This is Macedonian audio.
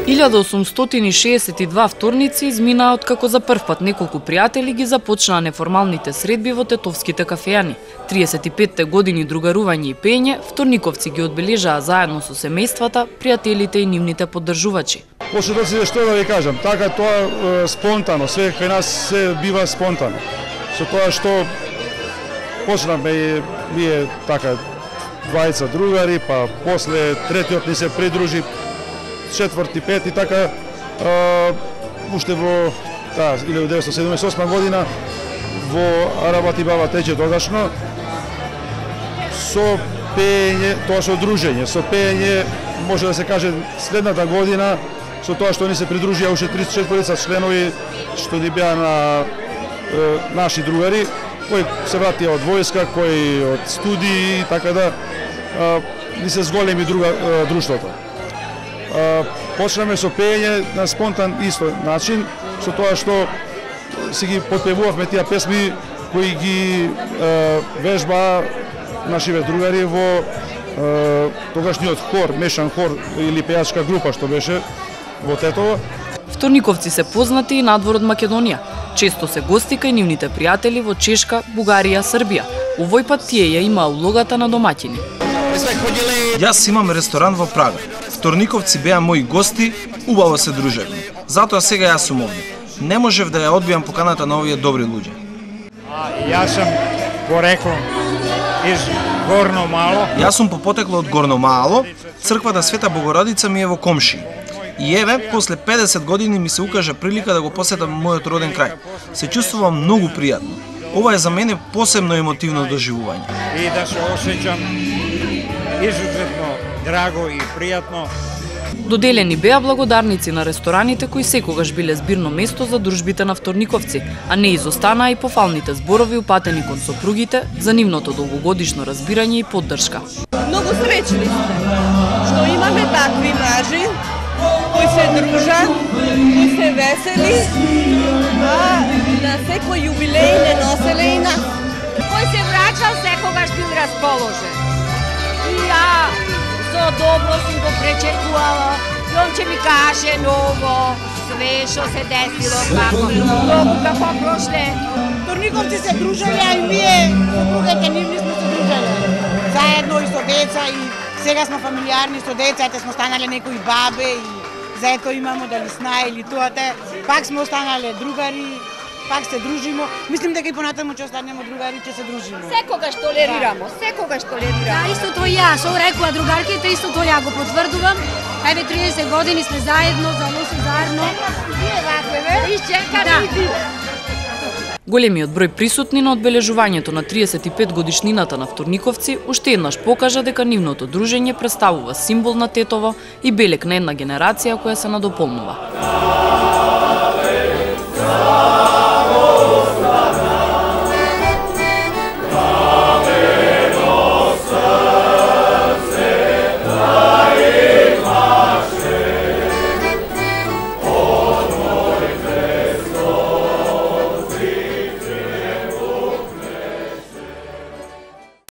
1862 вторници изминаа откако за прв пат неколку пријатели ги започнаа неформалните средби во тетовските кафејани. 35 години другарување и пење, вторниковци ги одбележаа заедно со семејствата, пријателите и нивните поддржувачи. После тоа што да ви кажам, така тоа спонтано, све кај нас се бива спонтано. Со тоа што почнаме и ние така двајца другари, па после третиот ни се придружи, четврти, пети, така уште во 1978 година во Арабати Баба тече тогашно со пење, тоа со дружење, со пење може да се каже следната година со тоа што ни се придружија уште 34 членови што ни беа на наши другари, кои се вратија од војска, кои од студии, така да ни се зголеми друштвото. Почнаме со пење на спонтан исто начин, со тоа што си ги подпевувавме тие песми кои ги вежбаа нашиве другари во тогашниот хор, мешан хор или пејачка група што беше во Тетово. Вторниковци се познати и надвор од Македонија. Често се гости кај нивните пријатели во Чешка, Бугарија, Србија. Овој пат тие ја има улогата на домаќини. Јас имам ресторан во Прага. Вторниковци беа мои гости, убаво се дружевме. Затоа сега јас сум овде. Не можев да ја одбијам поканата на овие добри луѓе. Јас сум пореклом из Горно Мало. Јас сум по потекло од Горно Мало. Црквата Света Богородица ми е во комши. И еве, после 50 години ми се укажа прилика да го посетам мојот роден крај. Се чувствувам многу пријатно. Ова е за мене посебно емотивно доживување. И да се осеќам изузетно драго и пријатно. Доделени беа благодарници на рестораните кои секогаш биле збирно место за дружбите на вторниковци, а не изостанаа и пофалните зборови упатени кон сопругите за нивното долгогодишно разбирање и поддршка. Многу среќни сте што имаме такви мажи кои се дружат, кои се весели, а на секој јубилеј не носеле и нас. Кој се враќал секогаш бил расположен. И ја со добро сум го пречекувала, и он ќе ми каже ново, све што се десило, како прошле. Вторниковци се дружеле, а и ние, сопругите нивни сме се дружеле. Заедно и со деца, и сега сме фамилиарни со децата, сме останале некои бабе, и заето имамо дали сна или туате, пак сме останале другари, пак се дружимо. Мислим дека и понатаму ќе останеме другари, ќе се дружимо. Секогаш толерирамо, секогаш толерирамо. Да, истото и ја, што рекоа другарките, истото ја го потврдувам. Еве 30 години сме заедно, заедно. Вие вакве, изчекаме и вие. Големиот број присутни на одбележувањето на 35 годишнината на вторниковци уште еднаш покажа дека нивното дружење представува символ на Тетово и белег на една генерација која се надополнува.